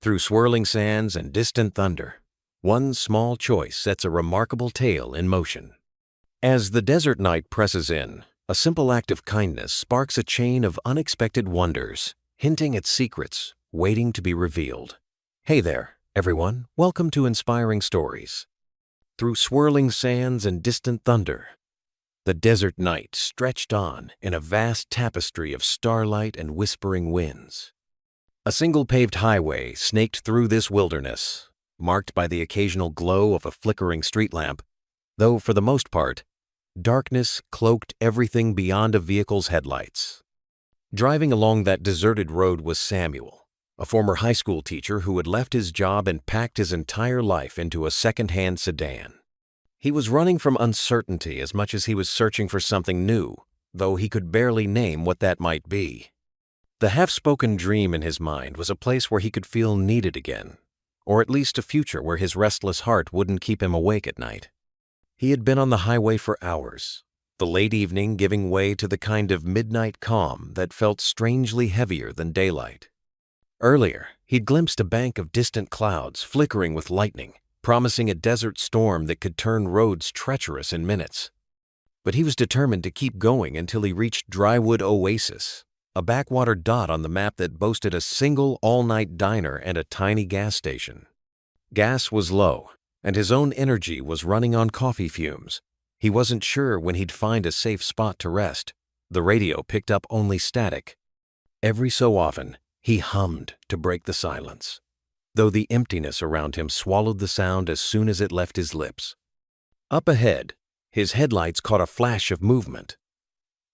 Through swirling sands and distant thunder, one small choice sets a remarkable tale in motion. As the desert night presses in, a simple act of kindness sparks a chain of unexpected wonders, hinting at secrets waiting to be revealed. Hey there, everyone. Welcome to Inspiring Stories. Through swirling sands and distant thunder, the desert night stretched on in a vast tapestry of starlight and whispering winds. A single paved highway snaked through this wilderness, marked by the occasional glow of a flickering street lamp, though for the most part, darkness cloaked everything beyond a vehicle's headlights. Driving along that deserted road was Samuel, a former high school teacher who had left his job and packed his entire life into a second-hand sedan. He was running from uncertainty as much as he was searching for something new, though he could barely name what that might be. The half-spoken dream in his mind was a place where he could feel needed again, or at least a future where his restless heart wouldn't keep him awake at night. He had been on the highway for hours, the late evening giving way to the kind of midnight calm that felt strangely heavier than daylight. Earlier, he'd glimpsed a bank of distant clouds flickering with lightning, promising a desert storm that could turn roads treacherous in minutes. But he was determined to keep going until he reached Drywood Oasis, a backwater dot on the map that boasted a single all-night diner and a tiny gas station. Gas was low, and his own energy was running on coffee fumes. He wasn't sure when he'd find a safe spot to rest. The radio picked up only static. Every so often, he hummed to break the silence, though the emptiness around him swallowed the sound as soon as it left his lips. Up ahead, his headlights caught a flash of movement.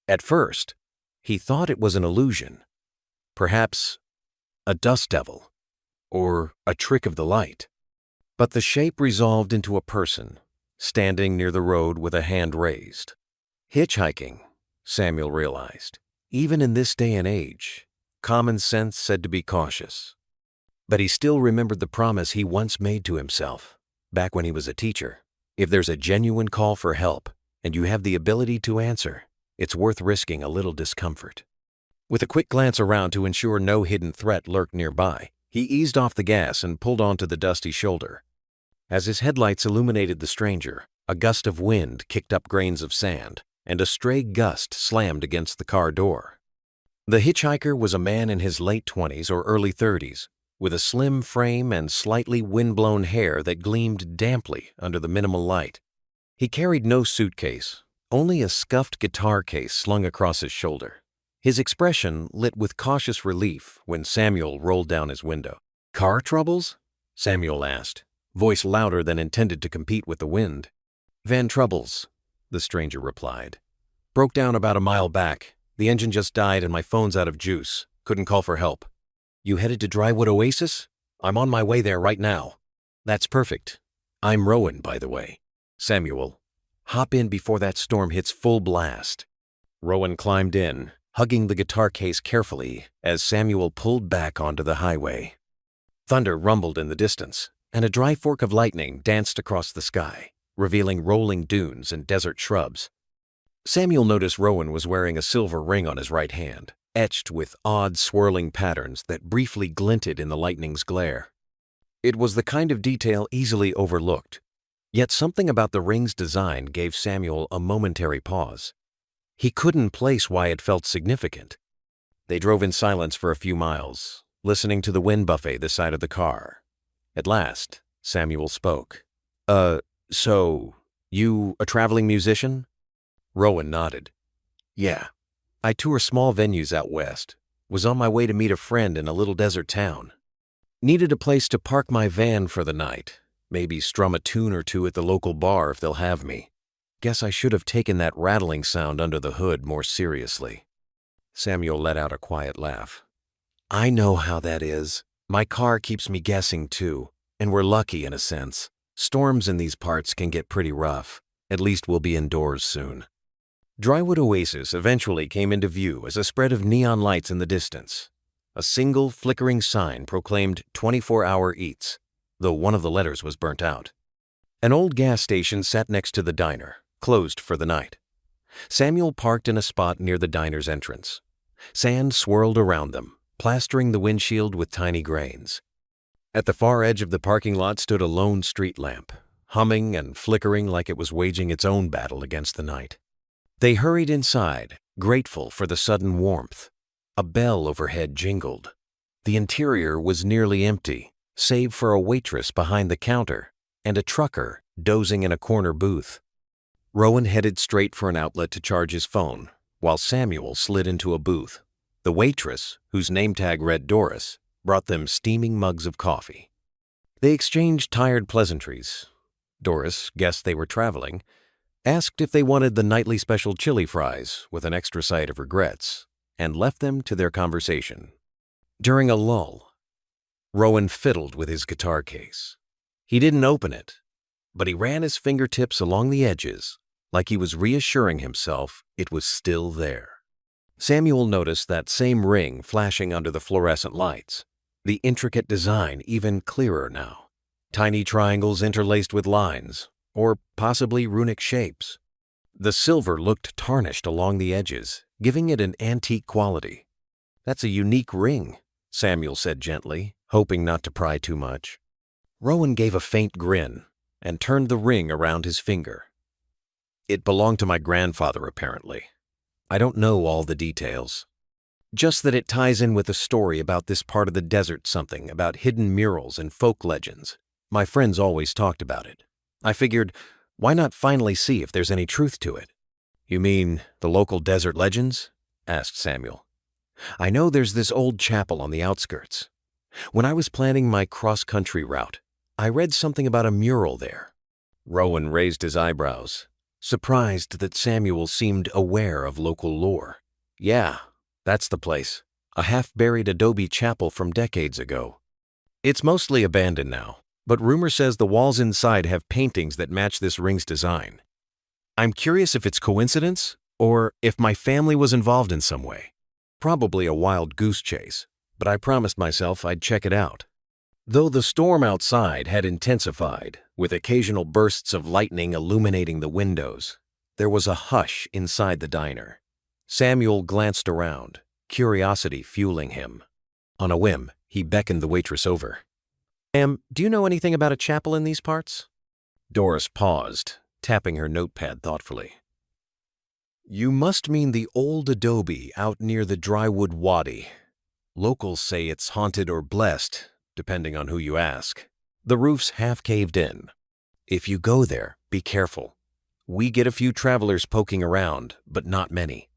At first, he thought it was an illusion, perhaps a dust devil, or a trick of the light. But the shape resolved into a person, standing near the road with a hand raised. Hitchhiking, Samuel realized. Even in this day and age, common sense said to be cautious. But he still remembered the promise he once made to himself, back when he was a teacher. If there's a genuine call for help, and you have the ability to answer, it's worth risking a little discomfort. With a quick glance around to ensure no hidden threat lurked nearby, he eased off the gas and pulled onto the dusty shoulder. As his headlights illuminated the stranger, a gust of wind kicked up grains of sand, and a stray gust slammed against the car door. The hitchhiker was a man in his late 20s or early 30s, with a slim frame and slightly wind-blown hair that gleamed damply under the minimal light. He carried no suitcase, only a scuffed guitar case slung across his shoulder. His expression lit with cautious relief when Samuel rolled down his window. "Car troubles?" Samuel asked, voice louder than intended to compete with the wind. "Van troubles," the stranger replied. "Broke down about a mile back. The engine just died and my phone's out of juice. Couldn't call for help." "You headed to Drywood Oasis? I'm on my way there right now." "That's perfect. I'm Rowan, by the way." "Samuel, hop in before that storm hits full blast." Rowan climbed in, hugging the guitar case carefully as Samuel pulled back onto the highway. Thunder rumbled in the distance, and a dry fork of lightning danced across the sky, revealing rolling dunes and desert shrubs. Samuel noticed Rowan was wearing a silver ring on his right hand, etched with odd swirling patterns that briefly glinted in the lightning's glare. It was the kind of detail easily overlooked, yet something about the ring's design gave Samuel a momentary pause. He couldn't place why it felt significant. They drove in silence for a few miles, listening to the wind buffet the side of the car. At last, Samuel spoke. So, you a traveling musician?" Rowan nodded. "Yeah. I tour small venues out west. Was on my way to meet a friend in a little desert town. Needed a place to park my van for the night. Maybe strum a tune or two at the local bar if they'll have me. Guess I should have taken that rattling sound under the hood more seriously." Samuel let out a quiet laugh. "I know how that is. My car keeps me guessing too, and we're lucky in a sense. Storms in these parts can get pretty rough. At least we'll be indoors soon." Drywood Oasis eventually came into view as a spread of neon lights in the distance. A single flickering sign proclaimed 24-hour eats, though one of the letters was burnt out. An old gas station sat next to the diner, closed for the night. Samuel parked in a spot near the diner's entrance. Sand swirled around them, plastering the windshield with tiny grains. At the far edge of the parking lot stood a lone street lamp, humming and flickering like it was waging its own battle against the night. They hurried inside, grateful for the sudden warmth. A bell overhead jingled. The interior was nearly empty, save for a waitress behind the counter and a trucker dozing in a corner booth. Rowan headed straight for an outlet to charge his phone, while Samuel slid into a booth. The waitress, whose name tag read Doris, brought them steaming mugs of coffee. They exchanged tired pleasantries. Doris guessed they were traveling, asked if they wanted the nightly special chili fries with an extra side of regrets, and left them to their conversation. During a lull, Rowan fiddled with his guitar case. He didn't open it, but he ran his fingertips along the edges like he was reassuring himself it was still there. Samuel noticed that same ring flashing under the fluorescent lights, the intricate design even clearer now. Tiny triangles interlaced with lines, or possibly runic shapes. The silver looked tarnished along the edges, giving it an antique quality. "That's a unique ring," Samuel said gently, hoping not to pry too much. Rowan gave a faint grin and turned the ring around his finger. "It belonged to my grandfather, apparently. I don't know all the details. Just that it ties in with a story about this part of the desert, something about hidden murals and folk legends. My friends always talked about it. I figured, why not finally see if there's any truth to it?" "You mean the local desert legends?" asked Samuel. "I know there's this old chapel on the outskirts. When I was planning my cross-country route, I read something about a mural there." Rowan raised his eyebrows, surprised that Samuel seemed aware of local lore. "Yeah, that's the place. A half-buried adobe chapel from decades ago. It's mostly abandoned now, but rumor says the walls inside have paintings that match this ring's design. I'm curious if it's coincidence or if my family was involved in some way. Probably a wild goose chase, but I promised myself I'd check it out." Though the storm outside had intensified, with occasional bursts of lightning illuminating the windows, there was a hush inside the diner. Samuel glanced around, curiosity fueling him. On a whim, he beckoned the waitress over. "Ma'am, do you know anything about a chapel in these parts?" Doris paused, tapping her notepad thoughtfully. "You must mean the old adobe out near the Drywood Wadi. Locals say it's haunted or blessed, depending on who you ask. The roof's half caved in. If you go there, be careful. We get a few travelers poking around, but not many."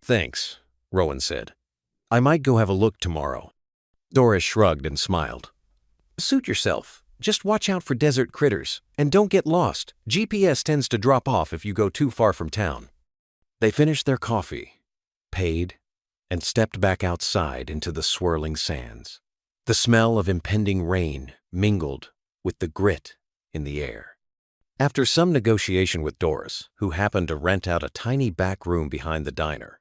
"Thanks," Rowan said. "I might go have a look tomorrow." Doris shrugged and smiled. "Suit yourself. Just watch out for desert critters, and don't get lost. GPS tends to drop off if you go too far from town." They finished their coffee, paid, and stepped back outside into the swirling sands. The smell of impending rain mingled with the grit in the air. After some negotiation with Doris, who happened to rent out a tiny back room behind the diner,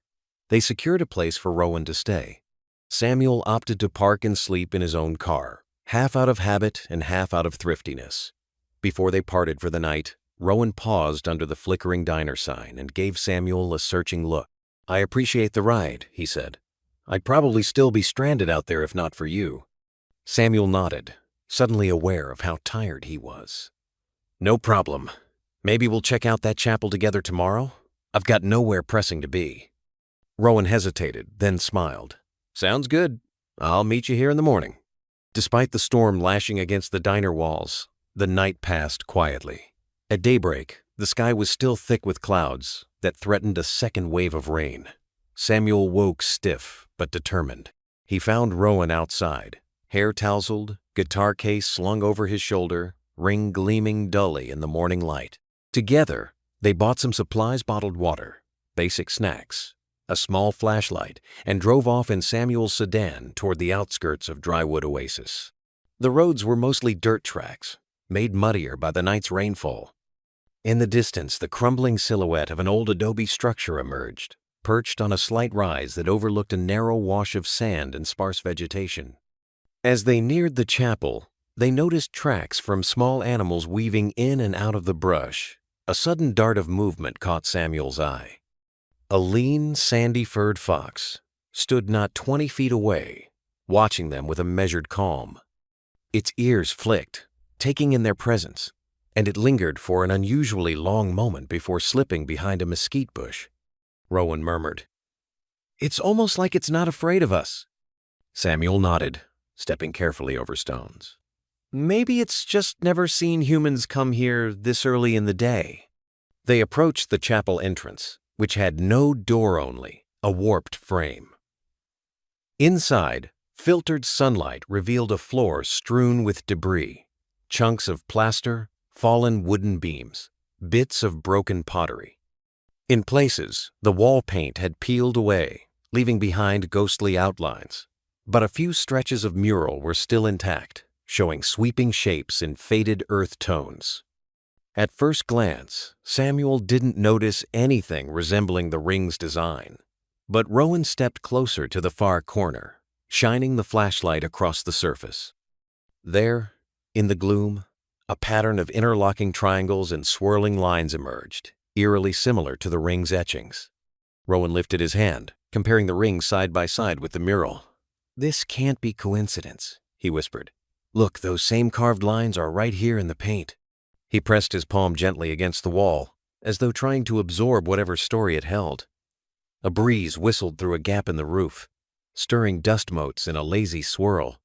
they secured a place for Rowan to stay. Samuel opted to park and sleep in his own car, half out of habit and half out of thriftiness. Before they parted for the night, Rowan paused under the flickering diner sign and gave Samuel a searching look. "I appreciate the ride," he said. "I'd probably still be stranded out there if not for you." Samuel nodded, suddenly aware of how tired he was. "No problem. Maybe we'll check out that chapel together tomorrow? I've got nowhere pressing to be." Rowan hesitated, then smiled. "Sounds good. I'll meet you here in the morning." Despite the storm lashing against the diner walls, the night passed quietly. At daybreak, the sky was still thick with clouds that threatened a second wave of rain. Samuel woke stiff but determined. He found Rowan outside, hair tousled, guitar case slung over his shoulder, ring gleaming dully in the morning light. Together, they bought some supplies, bottled water, basic snacks, a small flashlight, and drove off in Samuel's sedan toward the outskirts of Drywood Oasis. The roads were mostly dirt tracks, made muddier by the night's rainfall. In the distance, the crumbling silhouette of an old adobe structure emerged, perched on a slight rise that overlooked a narrow wash of sand and sparse vegetation. As they neared the chapel, they noticed tracks from small animals weaving in and out of the brush. A sudden dart of movement caught Samuel's eye. A lean, sandy-furred fox stood not 20 feet away, watching them with a measured calm. Its ears flicked, taking in their presence, and it lingered for an unusually long moment before slipping behind a mesquite bush. Rowan murmured, "It's almost like it's not afraid of us." Samuel nodded, stepping carefully over stones. "Maybe it's just never seen humans come here this early in the day." They approached the chapel entrance, which had no door, only a warped frame. Inside, filtered sunlight revealed a floor strewn with debris, chunks of plaster, fallen wooden beams, bits of broken pottery. In places, the wall paint had peeled away, leaving behind ghostly outlines, but a few stretches of mural were still intact, showing sweeping shapes in faded earth tones. At first glance, Samuel didn't notice anything resembling the ring's design, but Rowan stepped closer to the far corner, shining the flashlight across the surface. There, in the gloom, a pattern of interlocking triangles and swirling lines emerged, eerily similar to the ring's etchings. Rowan lifted his hand, comparing the ring side by side with the mural. "This can't be coincidence," he whispered. "Look, those same carved lines are right here in the paint." He pressed his palm gently against the wall, as though trying to absorb whatever story it held. A breeze whistled through a gap in the roof, stirring dust motes in a lazy swirl.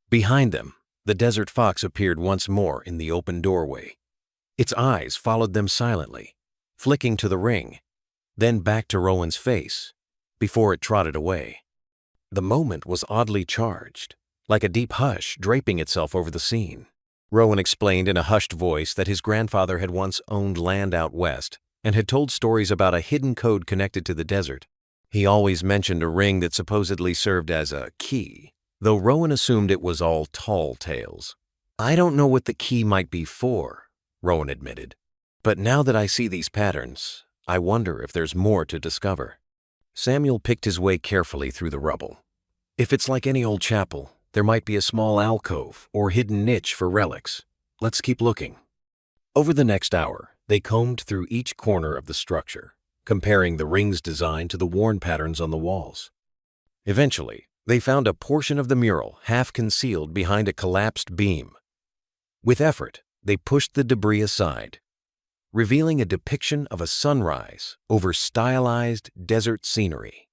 Behind them, the desert fox appeared once more in the open doorway. Its eyes followed them silently, flicking to the ring, then back to Rowan's face, before it trotted away. The moment was oddly charged, like a deep hush draping itself over the scene. Rowan explained in a hushed voice that his grandfather had once owned land out west and had told stories about a hidden code connected to the desert. He always mentioned a ring that supposedly served as a key, though Rowan assumed it was all tall tales. "I don't know what the key might be for," Rowan admitted, "but now that I see these patterns, I wonder if there's more to discover." Samuel picked his way carefully through the rubble. "If it's like any old chapel, there might be a small alcove or hidden niche for relics. Let's keep looking." Over the next hour, they combed through each corner of the structure, comparing the ring's design to the worn patterns on the walls. Eventually, they found a portion of the mural half concealed behind a collapsed beam. With effort, they pushed the debris aside, revealing a depiction of a sunrise over stylized desert scenery.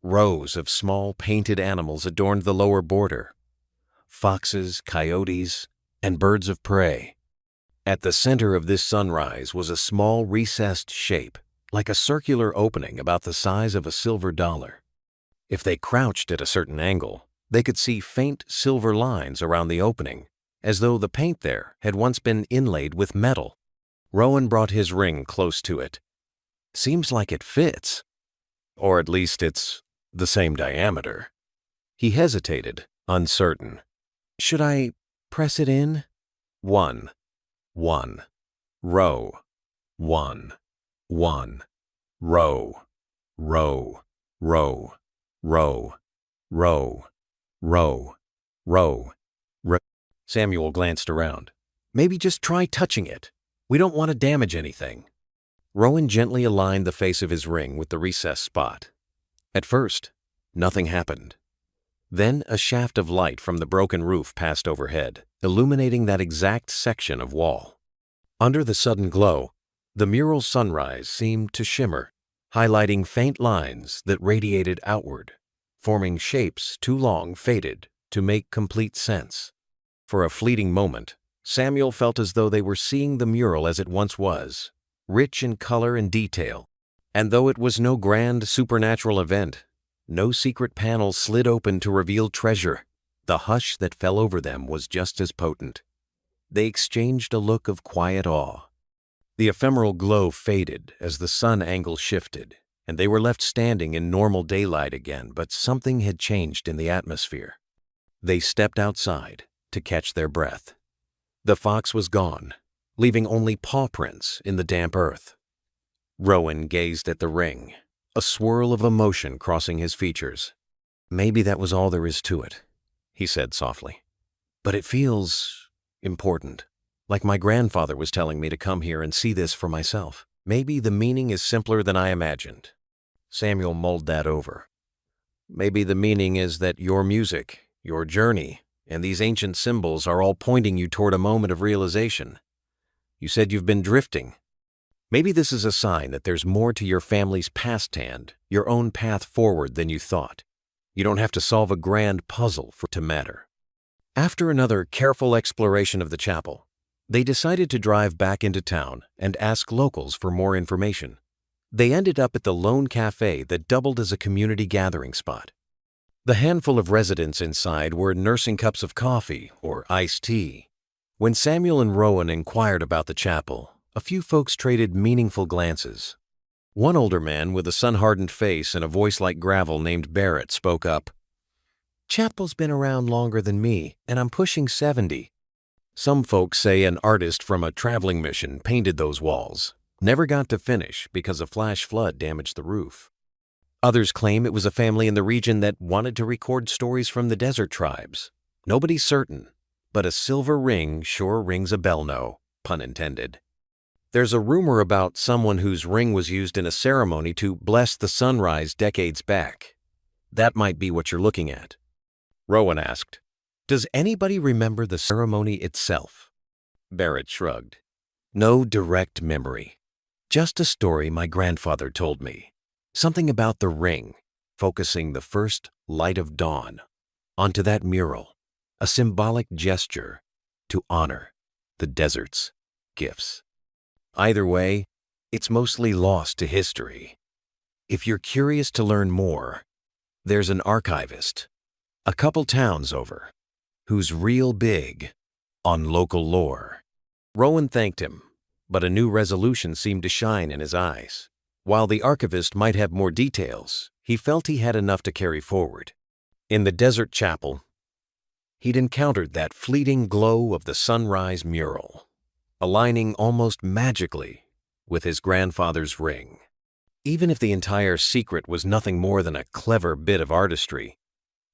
Rows of small painted animals adorned the lower border: foxes, coyotes, and birds of prey. At the center of this sunrise was a small recessed shape, like a circular opening about the size of a silver dollar. If they crouched at a certain angle, they could see faint silver lines around the opening, as though the paint there had once been inlaid with metal. Rowan brought his ring close to it. "Seems like it fits. Or at least it's the same diameter." He hesitated, uncertain. "Should I press it in?" One. Row. One. Row. Row. Row. Row. Row. Row. Row. Row. Samuel glanced around. "Maybe just try touching it. We don't want to damage anything." Rowan gently aligned the face of his ring with the recessed spot. At first, nothing happened. Then a shaft of light from the broken roof passed overhead, illuminating that exact section of wall. Under the sudden glow, the mural sunrise seemed to shimmer, highlighting faint lines that radiated outward, forming shapes too long faded to make complete sense. For a fleeting moment, Samuel felt as though they were seeing the mural as it once was, rich in color and detail. And though it was no grand supernatural event, no secret panel slid open to reveal treasure, the hush that fell over them was just as potent. They exchanged a look of quiet awe. The ephemeral glow faded as the sun angle shifted, and they were left standing in normal daylight again, but something had changed in the atmosphere. They stepped outside to catch their breath. The fox was gone, leaving only paw prints in the damp earth. Rowan gazed at the ring, a swirl of emotion crossing his features. "Maybe that was all there is to it," he said softly. "But it feels important, like my grandfather was telling me to come here and see this for myself. Maybe the meaning is simpler than I imagined." Samuel mulled that over. "Maybe the meaning is that your music, your journey, and these ancient symbols are all pointing you toward a moment of realization. You said you've been drifting. Maybe this is a sign that there's more to your family's past hand, your own path forward than you thought. You don't have to solve a grand puzzle for it to matter. After another careful exploration of the chapel, they decided to drive back into town and ask locals for more information. They ended up at the lone cafe that doubled as a community gathering spot. The handful of residents inside were nursing cups of coffee or iced tea. When Samuel and Rowan inquired about the chapel, a few folks traded meaningful glances. One older man with a sun-hardened face and a voice like gravel named Barrett spoke up. "Chapel's been around longer than me, and I'm pushing 70. Some folks say an artist from a traveling mission painted those walls. Never got to finish because a flash flood damaged the roof. Others claim it was a family in the region that wanted to record stories from the desert tribes. Nobody's certain, but a silver ring sure rings a bell, no pun intended. There's a rumor about someone whose ring was used in a ceremony to bless the sunrise decades back. That might be what you're looking at." Rowan asked, "Does anybody remember the ceremony itself?" Barrett shrugged. "No direct memory. Just a story my grandfather told me. Something about the ring, focusing the first light of dawn onto that mural, a symbolic gesture to honor the desert's gifts. Either way, it's mostly lost to history. If you're curious to learn more, there's an archivist, a couple towns over, who's real big on local lore." Rowan thanked him, but a new resolution seemed to shine in his eyes. While the archivist might have more details, he felt he had enough to carry forward. In the desert chapel, he'd encountered that fleeting glow of the sunrise mural, aligning almost magically with his grandfather's ring. Even if the entire secret was nothing more than a clever bit of artistry,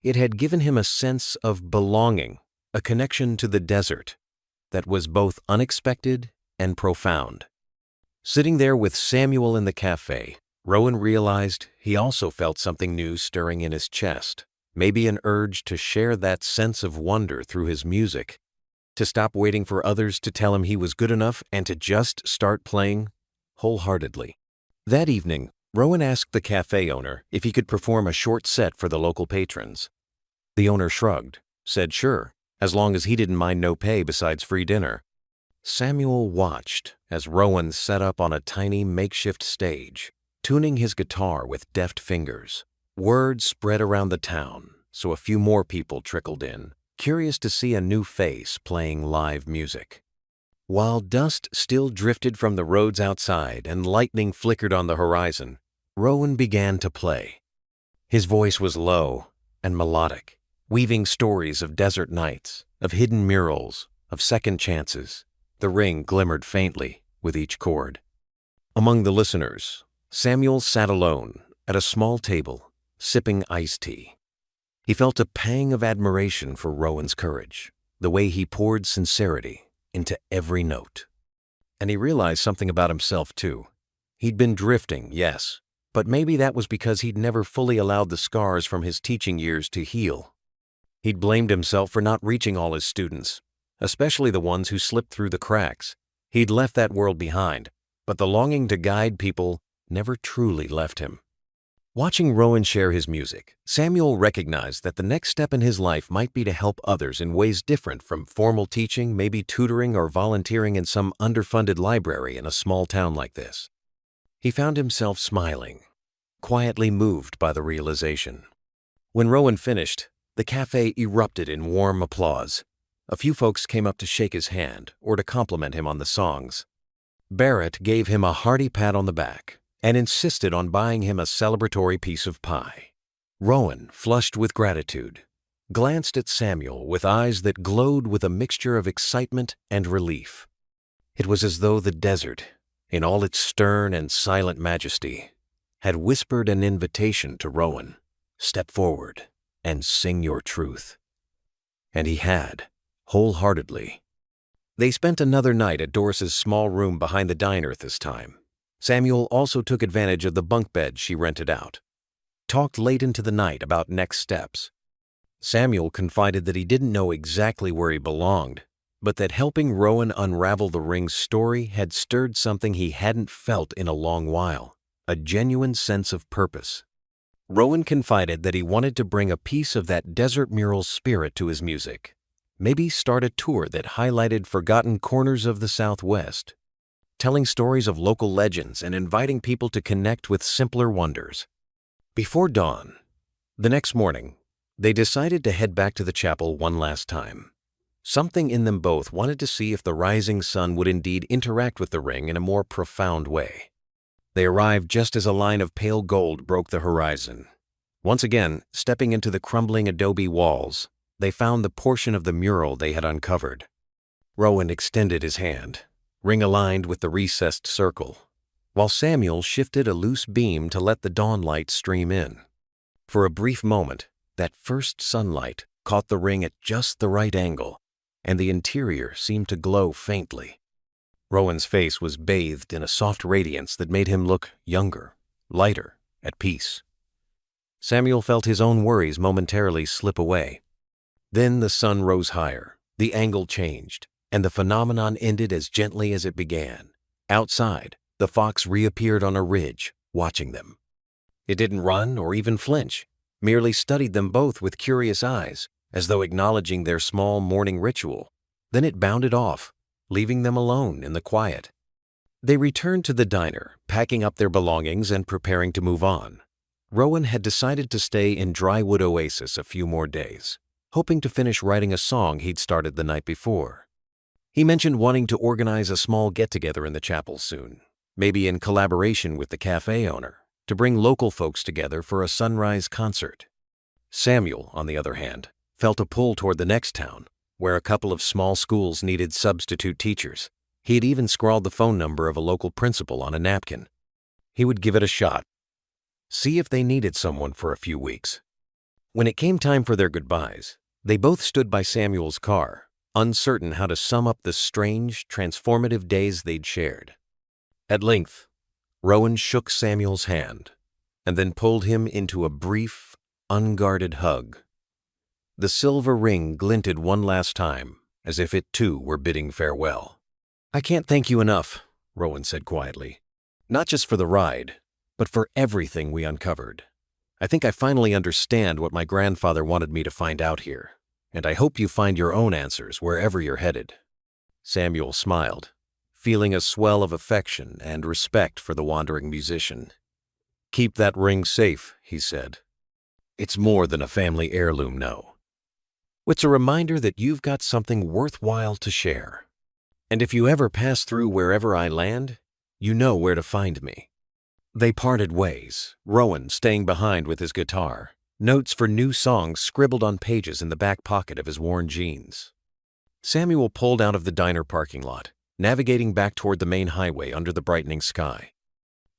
it had given him a sense of belonging, a connection to the desert that was both unexpected and profound. Sitting there with Samuel in the cafe, Rowan realized he also felt something new stirring in his chest, maybe an urge to share that sense of wonder through his music, to stop waiting for others to tell him he was good enough and to just start playing wholeheartedly. That evening, Rowan asked the cafe owner if he could perform a short set for the local patrons. The owner shrugged, said sure, as long as he didn't mind no pay besides free dinner. Samuel watched as Rowan set up on a tiny makeshift stage, tuning his guitar with deft fingers. Word spread around the town, so a few more people trickled in, curious to see a new face playing live music. While dust still drifted from the roads outside and lightning flickered on the horizon, Rowan began to play. His voice was low and melodic, weaving stories of desert nights, of hidden murals, of second chances. The ring glimmered faintly with each chord. Among the listeners, Samuel sat alone at a small table, sipping iced tea. He felt a pang of admiration for Rowan's courage, the way he poured sincerity into every note. And he realized something about himself, too. He'd been drifting, yes, but maybe that was because he'd never fully allowed the scars from his teaching years to heal. He'd blamed himself for not reaching all his students, especially the ones who slipped through the cracks. He'd left that world behind, but the longing to guide people never truly left him. Watching Rowan share his music, Samuel recognized that the next step in his life might be to help others in ways different from formal teaching, maybe tutoring or volunteering in some underfunded library in a small town like this. He found himself smiling, quietly moved by the realization. When Rowan finished, the cafe erupted in warm applause. A few folks came up to shake his hand or to compliment him on the songs. Barrett gave him a hearty pat on the back and insisted on buying him a celebratory piece of pie. Rowan, flushed with gratitude, glanced at Samuel with eyes that glowed with a mixture of excitement and relief. It was as though the desert, in all its stern and silent majesty, had whispered an invitation to Rowan, "Step forward and sing your truth." And he had, wholeheartedly. They spent another night at Doris's small room behind the diner this time. Samuel also took advantage of the bunk bed she rented out. Talked late into the night about next steps. Samuel confided that he didn't know exactly where he belonged, but that helping Rowan unravel the ring's story had stirred something he hadn't felt in a long while, a genuine sense of purpose. Rowan confided that he wanted to bring a piece of that desert mural's spirit to his music, maybe start a tour that highlighted forgotten corners of the Southwest, telling stories of local legends and inviting people to connect with simpler wonders. Before dawn, the next morning, they decided to head back to the chapel one last time. Something in them both wanted to see if the rising sun would indeed interact with the ring in a more profound way. They arrived just as a line of pale gold broke the horizon. Once again, stepping into the crumbling adobe walls, they found the portion of the mural they had uncovered. Rowan extended his hand, ring aligned with the recessed circle, while Samuel shifted a loose beam to let the dawn light stream in. For a brief moment, that first sunlight caught the ring at just the right angle, and the interior seemed to glow faintly. Rowan's face was bathed in a soft radiance that made him look younger, lighter, at peace. Samuel felt his own worries momentarily slip away. Then the sun rose higher, the angle changed, and the phenomenon ended as gently as it began. Outside, the fox reappeared on a ridge, watching them. It didn't run or even flinch, merely studied them both with curious eyes, as though acknowledging their small morning ritual. Then it bounded off, leaving them alone in the quiet. They returned to the diner, packing up their belongings and preparing to move on. Rowan had decided to stay in Drywood Oasis a few more days, hoping to finish writing a song he'd started the night before. He mentioned wanting to organize a small get-together in the chapel soon, maybe in collaboration with the cafe owner, to bring local folks together for a sunrise concert. Samuel, on the other hand, felt a pull toward the next town, where a couple of small schools needed substitute teachers. He had even scrawled the phone number of a local principal on a napkin. He would give it a shot, see if they needed someone for a few weeks. When it came time for their goodbyes, they both stood by Samuel's car, uncertain how to sum up the strange, transformative days they'd shared. At length, Rowan shook Samuel's hand, and then pulled him into a brief, unguarded hug. The silver ring glinted one last time, as if it too were bidding farewell. "I can't thank you enough," Rowan said quietly. "Not just for the ride, but for everything we uncovered. I think I finally understand what my grandfather wanted me to find out here, and I hope you find your own answers wherever you're headed." Samuel smiled, feeling a swell of affection and respect for the wandering musician. "Keep that ring safe," he said. "It's more than a family heirloom, no. It's a reminder that you've got something worthwhile to share. And if you ever pass through wherever I land, you know where to find me." They parted ways, Rowan staying behind with his guitar, notes for new songs scribbled on pages in the back pocket of his worn jeans. Samuel pulled out of the diner parking lot, navigating back toward the main highway under the brightening sky.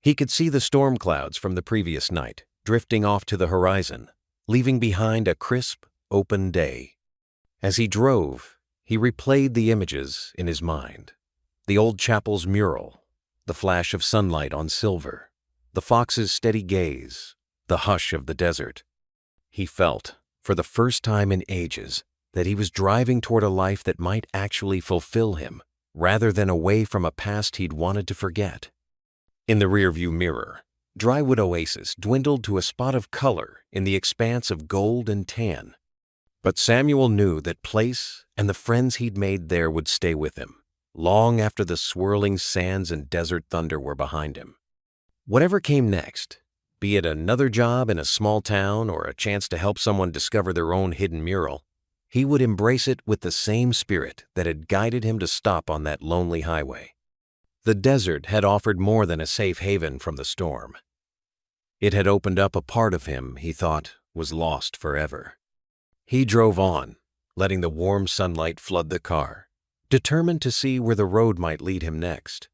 He could see the storm clouds from the previous night drifting off to the horizon, leaving behind a crisp, open day. As he drove, he replayed the images in his mind. The old chapel's mural, the flash of sunlight on silver, the fox's steady gaze, the hush of the desert. He felt, for the first time in ages, that he was driving toward a life that might actually fulfill him, rather than away from a past he'd wanted to forget. In the rearview mirror, Drywood Oasis dwindled to a spot of color in the expanse of gold and tan. But Samuel knew that place and the friends he'd made there would stay with him, long after the swirling sands and desert thunder were behind him. Whatever came next, be it another job in a small town or a chance to help someone discover their own hidden mural, he would embrace it with the same spirit that had guided him to stop on that lonely highway. The desert had offered more than a safe haven from the storm. It had opened up a part of him he thought was lost forever. He drove on, letting the warm sunlight flood the car, determined to see where the road might lead him next.